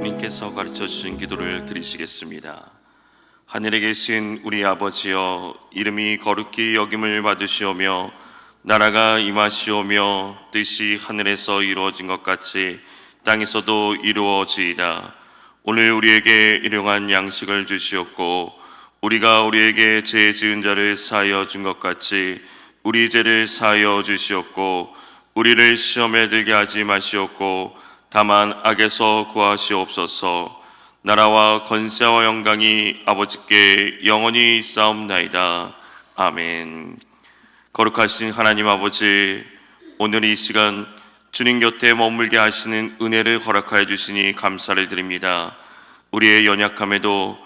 님께서 가르쳐 주신 기도를 드리시겠습니다. 하늘에 계신 우리 아버지여, 이름이 거룩히 여김을 받으시오며 나라가 임하시오며 뜻이 하늘에서 이루어진 것 같이 땅에서도 이루어지이다. 오늘 우리에게 일용할 양식을 주시옵고 우리가 우리에게 죄 지은 자를 사하여 준 것 같이 우리 죄를 사하여 주시옵고 우리를 시험에 들게 하지 마시옵고 다만 악에서 구하시옵소서. 나라와 권세와 영광이 아버지께 영원히 있사옵나이다. 아멘. 거룩하신 하나님 아버지, 오늘 이 시간 주님 곁에 머물게 하시는 은혜를 허락하여 주시니 감사를 드립니다. 우리의 연약함에도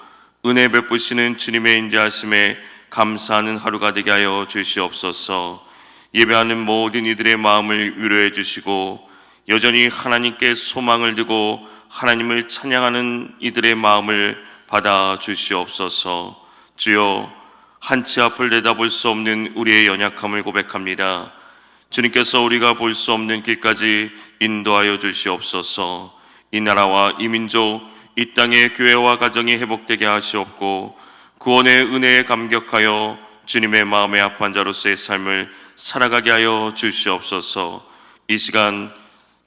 은혜 베푸시는 주님의 인자하심에 감사하는 하루가 되게 하여 주시옵소서. 예배하는 모든 이들의 마음을 위로해 주시고 여전히 하나님께 소망을 두고 하나님을 찬양하는 이들의 마음을 받아 주시옵소서. 주여, 한치 앞을 내다볼 수 없는 우리의 연약함을 고백합니다. 주님께서 우리가 볼 수 없는 길까지 인도하여 주시옵소서. 이 나라와 이 민족, 이 땅의 교회와 가정이 회복되게 하시옵고 구원의 은혜에 감격하여 주님의 마음에 합한 자로서의 삶을 살아가게 하여 주시옵소서. 이 시간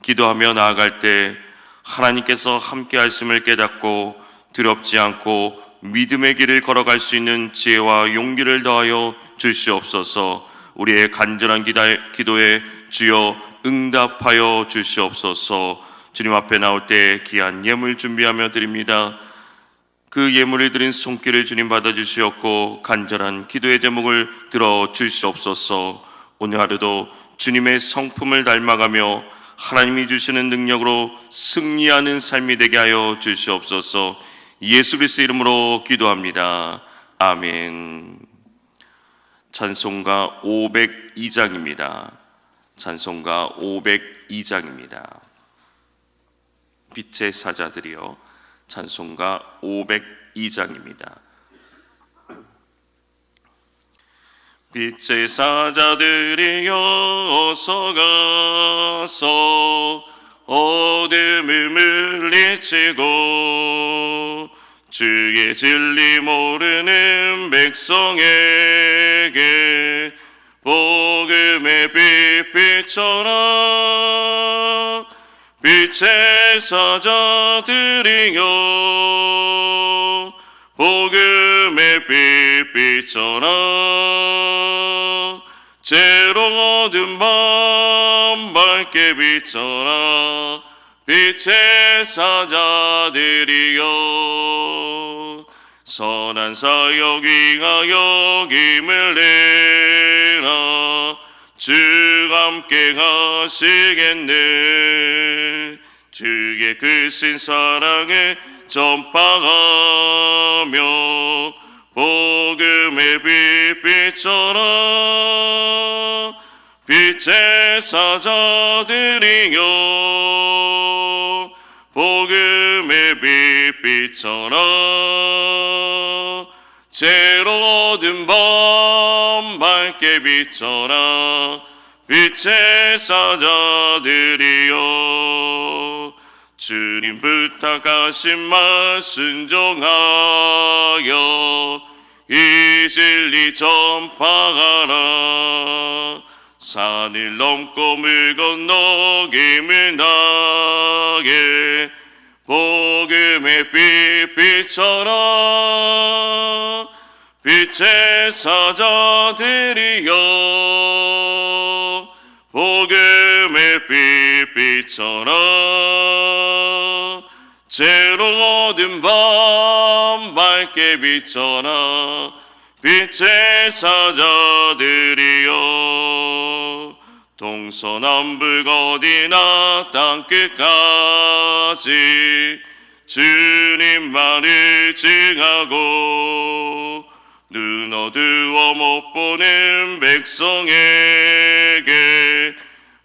기도하며 나아갈 때 하나님께서 함께 하심을 깨닫고 두렵지 않고 믿음의 길을 걸어갈 수 있는 지혜와 용기를 더하여 주시옵소서. 우리의 간절한 기도에 주여 응답하여 주시옵소서. 주님 앞에 나올 때 귀한 예물 준비하며 드립니다. 그 예물을 드린 손길을 주님 받아주시옵고 간절한 기도의 제목을 들어주시옵소서. 오늘 하루도 주님의 성품을 닮아가며 하나님이 주시는 능력으로 승리하는 삶이 되게 하여 주시옵소서. 예수 그리스도의 이름으로 기도합니다. 아멘. 찬송가 502장입니다. 찬송가 502장입니다. 빛의 사자들이여, 찬송가 502장입니다. 빛의 사자들이여 어서 가서 어둠을 물리치고 주의 진리 모르는 백성에게 복음의 빛 비춰라. 빛의 사자들이여 복음의 빛 비춰라. 죄로 어두운 밤 밝게 비춰라. 빛의 사자들이여 선한 사역 위하여 힘을 내라. 주 함께 하시겠네. 주의 크신 사랑에 전파하며 복음의 빛 비춰라. 빛의 사자들이여 복음의 빛 비춰라. 죄로 어두운 밤 밝게 비춰라. 빛의 사자들이여 주님 부탁하신 말 순종하여 이 진리 전파하라. 산을 넘고 물 건너 힘을 나게 복음의 빛 비춰라. 빛의 사자들이여 복음의 빛 비춰라. 죄로 어두운 밤 밝게 비춰라. 빛의 사자들이여 동서남북 어디나 땅끝까지 주님만을 증하고 눈 어두워 못 보는 백성에게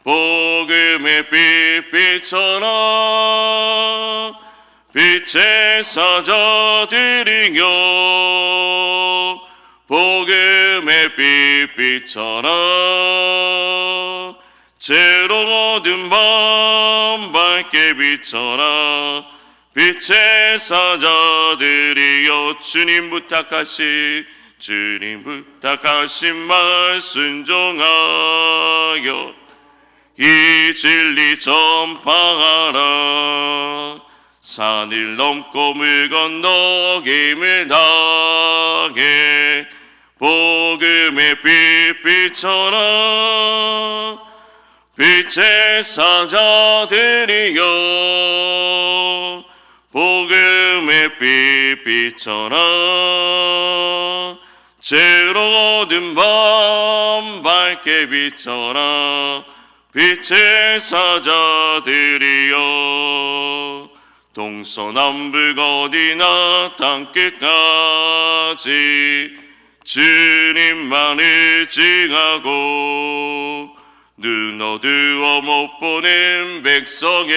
복음의 빛 비춰라. 빛의 사자들이여 복음의 빛 비춰라. 죄로 어두운 밤 밝게 비춰라. 빛의 사자들이여 주님 부탁하신 말 순종하여 이 진리 전파하라. 산을 넘고 물 건너 힘을 다해 복음의 빛 비춰라. 빛의 사자들이여 복음의 빛 비춰라. 죄로 얻은 밤 밝게 비춰라. 빛의 사자들이여 동서남북 어디나 땅끝까지 주님만 의지하고 눈 어두워 못 보는 백성에게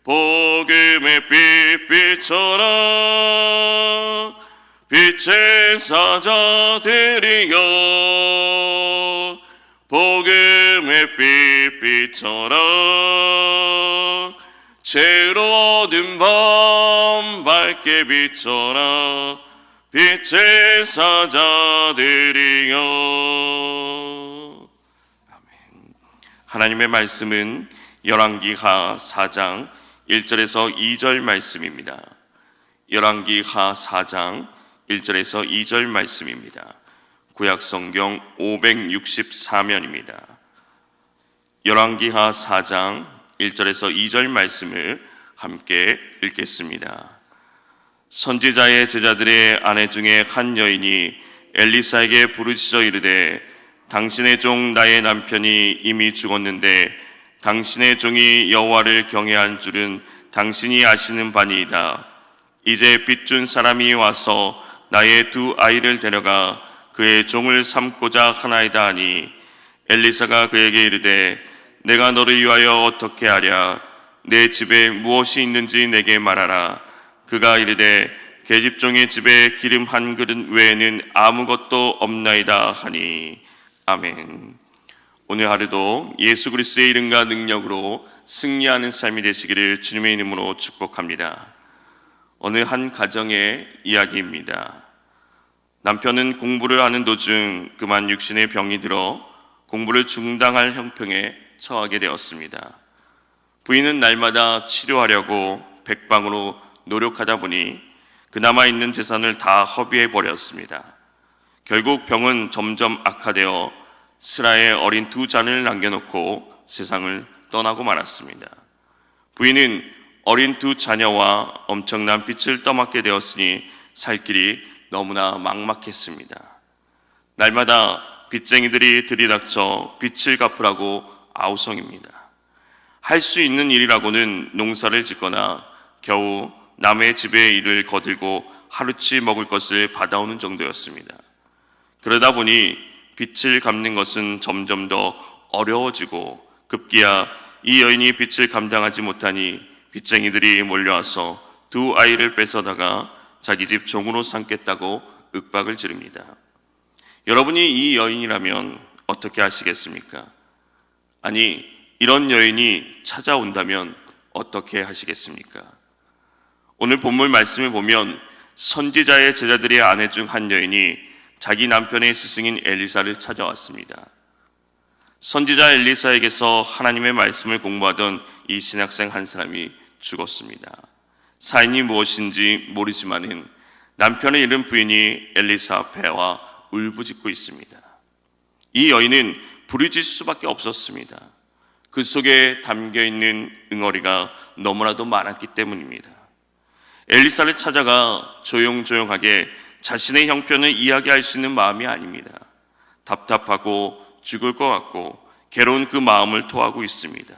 복음의 빛 비춰라. 빛의 사자들이여 복음의 빛 비춰라. 죄로 얻은 밤 밝게 비춰라. 빛의 사자들이여. 아멘. 하나님의 말씀은 열왕기하 4장 1절에서 2절 말씀입니다. 열왕기하 4장 1절에서 2절 말씀입니다. 구약성경 564면입니다. 열왕기하 4장 1절에서 2절 말씀을 함께 읽겠습니다. 선지자의 제자들의 아내 중에 한 여인이 엘리사에게 부르짖어 이르되 당신의 종 나의 남편이 이미 죽었는데 당신의 종이 여호와를 경외한 줄은 당신이 아시는 바니이다. 이제 빚준 사람이 와서 나의 두 아이를 데려가 그의 종을 삼고자 하나이다 하니 엘리사가 그에게 이르되 내가 너를 위하여 어떻게 하랴. 내 집에 무엇이 있는지 내게 말하라. 그가 이르되 계집종의 집에 기름 한 그릇 외에는 아무것도 없나이다 하니. 아멘. 오늘 하루도 예수 그리스도의 이름과 능력으로 승리하는 삶이 되시기를 주님의 이름으로 축복합니다. 어느 한 가정의 이야기입니다. 남편은 공부를 하는 도중 그만 육신의 병이 들어 공부를 중단할 형편에 처하게 되었습니다. 부인은 날마다 치료하려고 백방으로 노력하다 보니 그나마 있는 재산을 다 허비해 버렸습니다. 결국 병은 점점 악화되어 스라의 어린 두 자녀를 남겨놓고 세상을 떠나고 말았습니다. 부인은 어린 두 자녀와 엄청난 빚을 떠맡게 되었으니 살 길이 너무나 막막했습니다. 날마다 빚쟁이들이 들이닥쳐 빚을 갚으라고 아우성입니다. 할 수 있는 일이라고는 농사를 짓거나 겨우 남의 집의 일을 거들고 하루치 먹을 것을 받아오는 정도였습니다. 그러다 보니 빚을 갚는 것은 점점 더 어려워지고 급기야 이 여인이 빚을 감당하지 못하니 빚쟁이들이 몰려와서 두 아이를 뺏어다가 자기 집 종으로 삼겠다고 윽박을 지릅니다. 여러분이 이 여인이라면 어떻게 하시겠습니까? 아니, 이런 여인이 찾아온다면 어떻게 하시겠습니까? 오늘 본문 말씀을 보면 선지자의 제자들의 아내 중 한 여인이 자기 남편의 스승인 엘리사를 찾아왔습니다. 선지자 엘리사에게서 하나님의 말씀을 공부하던 이 신학생 한 사람이 죽었습니다. 사인이 무엇인지 모르지만은 남편을 잃은 부인이 엘리사 앞에 와 울부짖고 있습니다. 이 여인은 부르짖을 수밖에 없었습니다. 그 속에 담겨있는 응어리가 너무나도 많았기 때문입니다. 엘리사를 찾아가 조용조용하게 자신의 형편을 이야기할 수 있는 마음이 아닙니다. 답답하고 죽을 것 같고 괴로운 그 마음을 토하고 있습니다.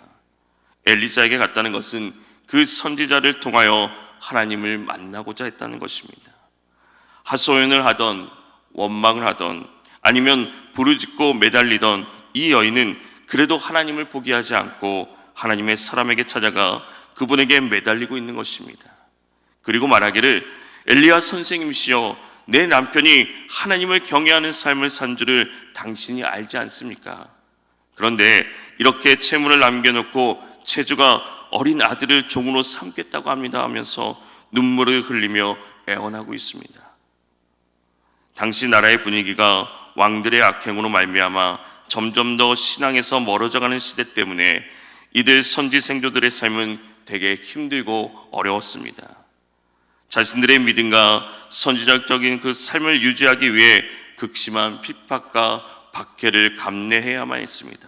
엘리사에게 갔다는 것은 그 선지자를 통하여 하나님을 만나고자 했다는 것입니다. 하소연을 하던 원망을 하던 아니면 부르짖고 매달리던 이 여인은 그래도 하나님을 포기하지 않고 하나님의 사람에게 찾아가 그분에게 매달리고 있는 것입니다. 그리고 말하기를 엘리야 선생님이시여, 내 남편이 하나님을 경외하는 삶을 산 줄을 당신이 알지 않습니까? 그런데 이렇게 채무를 남겨놓고 채주가 어린 아들을 종으로 삼겠다고 합니다 하면서 눈물을 흘리며 애원하고 있습니다. 당시 나라의 분위기가 왕들의 악행으로 말미암아 점점 더 신앙에서 멀어져가는 시대 때문에 이들 선지 생도들의 삶은 되게 힘들고 어려웠습니다. 자신들의 믿음과 선지자적인 그 삶을 유지하기 위해 극심한 핍박과 박해를 감내해야만 했습니다.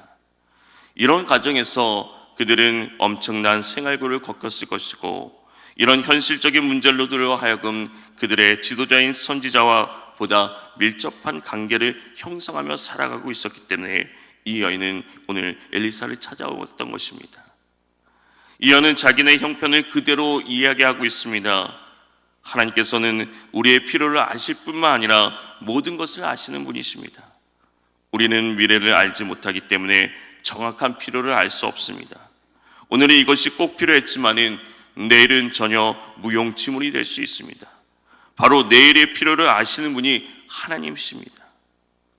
이런 과정에서 그들은 엄청난 생활고를 겪었을 것이고, 이런 현실적인 문제로들로 하여금 그들의 지도자인 선지자와 보다 밀접한 관계를 형성하며 살아가고 있었기 때문에 이 여인은 오늘 엘리사를 찾아왔던 것입니다. 이 여인은 자기네 형편을 그대로 이야기하고 있습니다. 하나님께서는 우리의 필요를 아실 뿐만 아니라 모든 것을 아시는 분이십니다. 우리는 미래를 알지 못하기 때문에 정확한 필요를 알 수 없습니다. 오늘은 이것이 꼭 필요했지만은 내일은 전혀 무용지물이 될 수 있습니다. 바로 내일의 필요를 아시는 분이 하나님이십니다.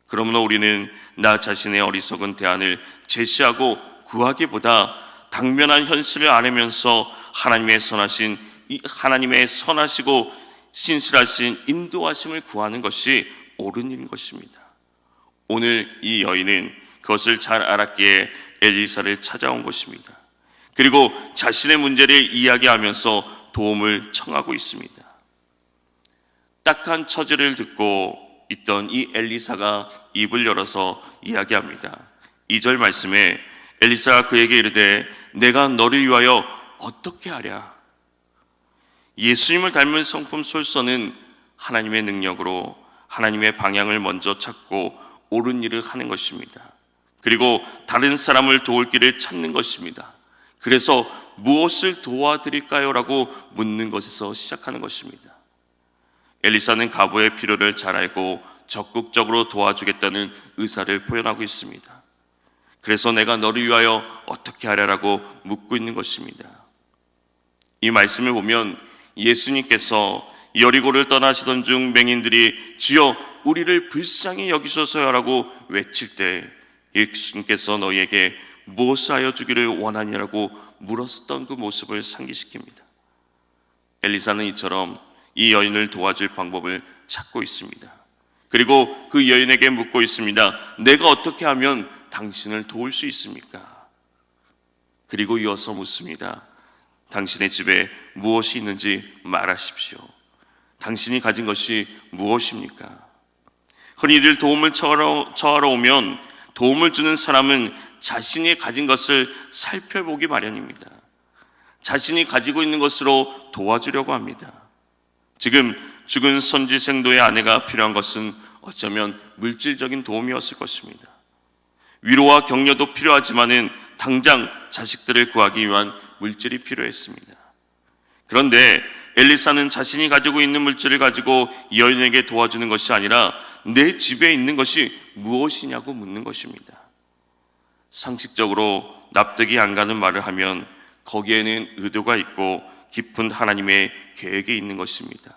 그러므로 우리는 나 자신의 어리석은 대안을 제시하고 구하기보다 당면한 현실을 알으면서 하나님의 선하시고 신실하신 인도하심을 구하는 것이 옳은 일인 것입니다. 오늘 이 여인은 그것을 잘 알았기에 엘리사를 찾아온 것입니다. 그리고 자신의 문제를 이야기하면서 도움을 청하고 있습니다. 딱한 처지를 듣고 있던 이 엘리사가 입을 열어서 이야기합니다. 2절 말씀에 엘리사가 그에게 이르되 내가 너를 위하여 어떻게 하랴. 예수님을 닮은 성품 솔선은 하나님의 능력으로 하나님의 방향을 먼저 찾고 옳은 일을 하는 것입니다. 그리고 다른 사람을 도울 길을 찾는 것입니다. 그래서 무엇을 도와드릴까요? 라고 묻는 것에서 시작하는 것입니다. 엘리사는 과부의 필요를 잘 알고 적극적으로 도와주겠다는 의사를 표현하고 있습니다. 그래서 내가 너를 위하여 어떻게 하랴라고 묻고 있는 것입니다. 이 말씀을 보면 예수님께서 여리고를 떠나시던 중 맹인들이 주여 우리를 불쌍히 여기소서라고 외칠 때 예수님께서 너희에게 무엇을 하여 주기를 원하냐라고 물었던 그 모습을 상기시킵니다. 엘리사는 이처럼 이 여인을 도와줄 방법을 찾고 있습니다. 그리고 그 여인에게 묻고 있습니다. 내가 어떻게 하면 당신을 도울 수 있습니까? 그리고 이어서 묻습니다. 당신의 집에 무엇이 있는지 말하십시오. 당신이 가진 것이 무엇입니까? 흔히들 도움을 청하러 오면 도움을 주는 사람은 자신이 가진 것을 살펴보기 마련입니다. 자신이 가지고 있는 것으로 도와주려고 합니다. 지금 죽은 선지생도의 아내가 필요한 것은 어쩌면 물질적인 도움이었을 것입니다. 위로와 격려도 필요하지만은 당장 자식들을 구하기 위한 물질이 필요했습니다. 그런데 엘리사는 자신이 가지고 있는 물질을 가지고 여인에게 도와주는 것이 아니라 내 집에 있는 것이 무엇이냐고 묻는 것입니다. 상식적으로 납득이 안 가는 말을 하면 거기에는 의도가 있고 깊은 하나님의 계획이 있는 것입니다.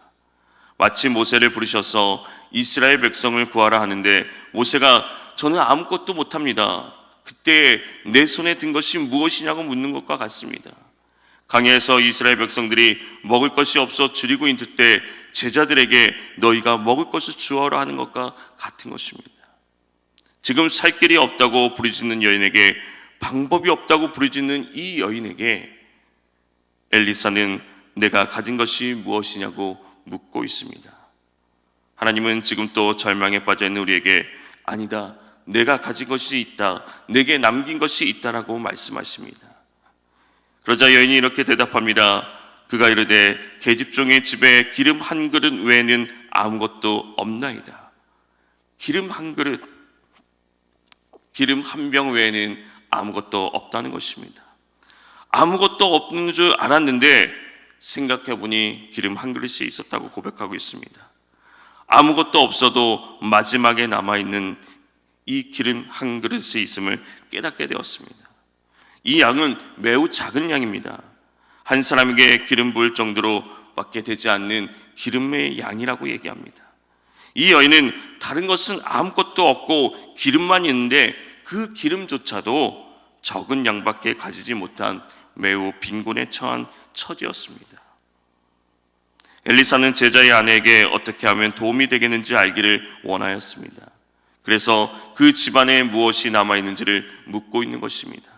마치 모세를 부르셔서 이스라엘 백성을 구하라 하는데 모세가 저는 아무것도 못합니다. 그때 내 손에 든 것이 무엇이냐고 묻는 것과 같습니다. 강야에서 이스라엘 백성들이 먹을 것이 없어 줄이고 있을 때 제자들에게 너희가 먹을 것을 주어라 하는 것과 같은 것입니다. 지금 살 길이 없다고 부르짖는 여인에게, 방법이 없다고 부르짖는 이 여인에게 엘리사는 내가 가진 것이 무엇이냐고 묻고 있습니다. 하나님은 지금 또 절망에 빠져있는 우리에게 아니다, 내가 가진 것이 있다, 내게 남긴 것이 있다라고 말씀하십니다. 그러자 여인이 이렇게 대답합니다. 그가 이르되 계집종의 집에 기름 한 그릇 외에는 아무것도 없나이다. 기름 한 그릇, 기름 한 병 외에는 아무것도 없다는 것입니다. 아무것도 없는 줄 알았는데 생각해보니 기름 한 그릇이 있었다고 고백하고 있습니다. 아무것도 없어도 마지막에 남아있는 이 기름 한 그릇이 있음을 깨닫게 되었습니다. 이 양은 매우 작은 양입니다. 한 사람에게 기름 부을 정도로 밖에 되지 않는 기름의 양이라고 얘기합니다. 이 여인은 다른 것은 아무것도 없고 기름만 있는데 그 기름조차도 적은 양밖에 가지지 못한 매우 빈곤에 처한 처지였습니다. 엘리사는 제자의 아내에게 어떻게 하면 도움이 되겠는지 알기를 원하였습니다. 그래서 그 집안에 무엇이 남아있는지를 묻고 있는 것입니다.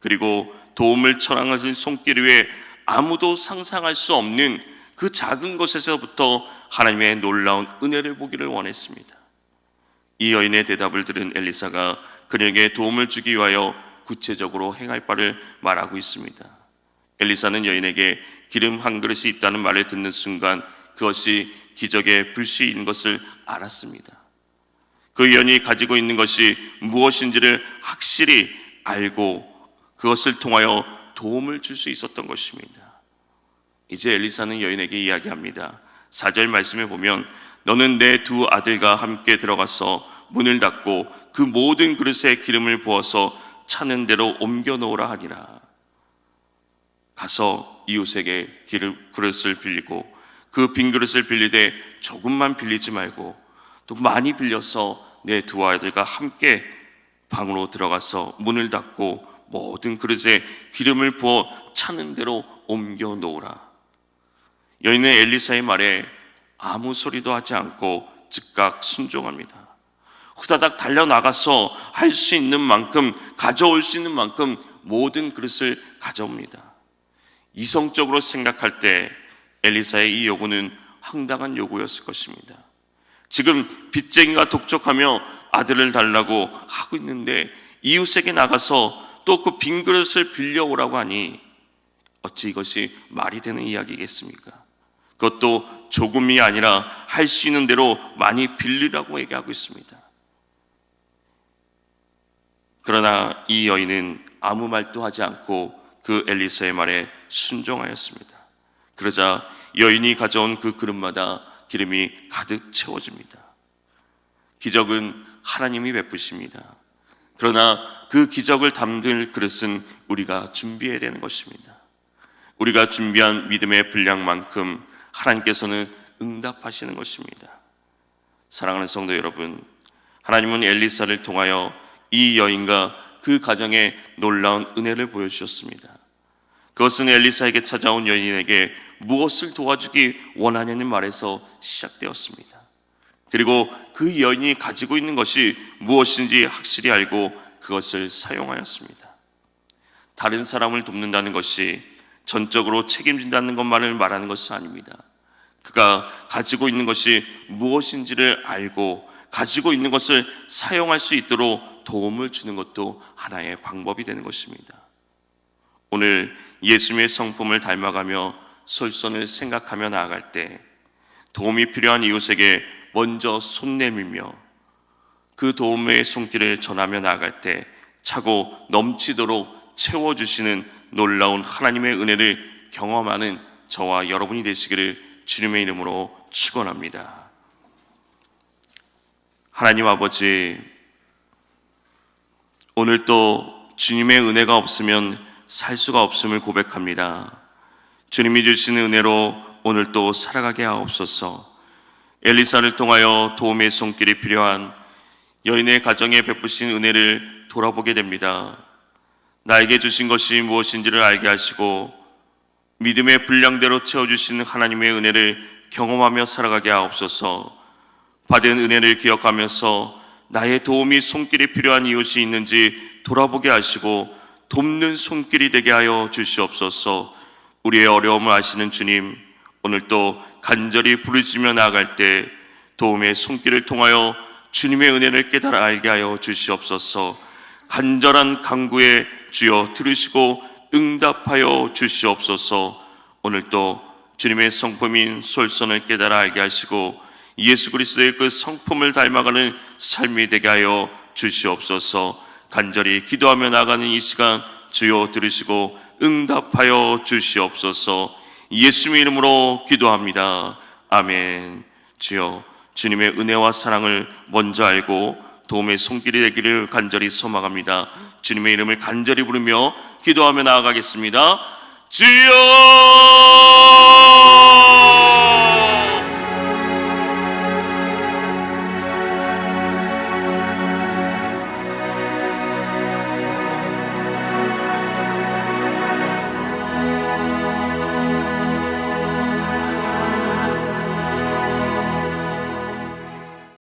그리고 도움을 청하신 손길 위에 아무도 상상할 수 없는 그 작은 것에서부터 하나님의 놀라운 은혜를 보기를 원했습니다. 이 여인의 대답을 들은 엘리사가 그녀에게 도움을 주기 위하여 구체적으로 행할 바를 말하고 있습니다. 엘리사는 여인에게 기름 한 그릇이 있다는 말을 듣는 순간 그것이 기적의 불씨인 것을 알았습니다. 그 여인이 가지고 있는 것이 무엇인지를 확실히 알고 그것을 통하여 도움을 줄 수 있었던 것입니다. 이제 엘리사는 여인에게 이야기합니다. 4절 말씀에 보면 너는 내 두 아들과 함께 들어가서 문을 닫고 그 모든 그릇에 기름을 부어서 차는 대로 옮겨 놓으라 하니라. 가서 이웃에게 그릇을 빌리고 그 빈 그릇을 빌리되 조금만 빌리지 말고 또 많이 빌려서 내 두 아들과 함께 방으로 들어가서 문을 닫고 모든 그릇에 기름을 부어 차는 대로 옮겨 놓으라. 여인은 엘리사의 말에 아무 소리도 하지 않고 즉각 순종합니다. 후다닥 달려나가서 할 수 있는 만큼, 가져올 수 있는 만큼 모든 그릇을 가져옵니다. 이성적으로 생각할 때 엘리사의 이 요구는 황당한 요구였을 것입니다. 지금 빚쟁이가 독촉하며 아들을 달라고 하고 있는데 이웃에게 나가서 또 그 빈 그릇을 빌려오라고 하니 어찌 이것이 말이 되는 이야기겠습니까? 그것도 조금이 아니라 할 수 있는 대로 많이 빌리라고 얘기하고 있습니다. 그러나 이 여인은 아무 말도 하지 않고 그 엘리사의 말에 순종하였습니다. 그러자 여인이 가져온 그 그릇마다 기름이 가득 채워집니다. 기적은 하나님이 베푸십니다. 그러나 그 기적을 담을 그릇은 우리가 준비해야 되는 것입니다. 우리가 준비한 믿음의 분량만큼 하나님께서는 응답하시는 것입니다. 사랑하는 성도 여러분, 하나님은 엘리사를 통하여 이 여인과 그 가정에 놀라운 은혜를 보여주셨습니다. 그것은 엘리사에게 찾아온 여인에게 무엇을 도와주기 원하냐는 말에서 시작되었습니다. 그리고 그 여인이 가지고 있는 것이 무엇인지 확실히 알고 그것을 사용하였습니다. 다른 사람을 돕는다는 것이 전적으로 책임진다는 것만을 말하는 것은 아닙니다. 그가 가지고 있는 것이 무엇인지를 알고 가지고 있는 것을 사용할 수 있도록 도움을 주는 것도 하나의 방법이 되는 것입니다. 오늘 예수님의 성품을 닮아가며 솔선을 생각하며 나아갈 때 도움이 필요한 이웃에게 먼저 손 내밀며 그 도움의 손길을 전하며 나아갈 때 차고 넘치도록 채워주시는 놀라운 하나님의 은혜를 경험하는 저와 여러분이 되시기를 주님의 이름으로 축원합니다. 하나님 아버지, 오늘 또 주님의 은혜가 없으면 살 수가 없음을 고백합니다. 주님이 주시는 은혜로 오늘 또 살아가게 하옵소서. 엘리사를 통하여 도움의 손길이 필요한 여인의 가정에 베푸신 은혜를 돌아보게 됩니다. 나에게 주신 것이 무엇인지를 알게 하시고 믿음의 분량대로 채워주시는 하나님의 은혜를 경험하며 살아가게 하옵소서. 받은 은혜를 기억하면서 나의 도움이 손길이 필요한 이웃이 있는지 돌아보게 하시고 돕는 손길이 되게 하여 주시옵소서. 우리의 어려움을 아시는 주님, 오늘 또 간절히 부르짖으며 나아갈 때 도움의 손길을 통하여 주님의 은혜를 깨달아 알게 하여 주시옵소서. 간절한 간구에 주여 들으시고 응답하여 주시옵소서. 오늘 또 주님의 성품인 솔선을 깨달아 알게 하시고 예수 그리스도의 그 성품을 닮아가는 삶이 되게 하여 주시옵소서. 간절히 기도하며 나가는 이 시간 주여 들으시고 응답하여 주시옵소서. 예수님의 이름으로 기도합니다. 아멘. 주여, 주님의 은혜와 사랑을 먼저 알고 도움의 손길이 되기를 간절히 소망합니다. 주님의 이름을 간절히 부르며 기도하며 나아가겠습니다. 주여!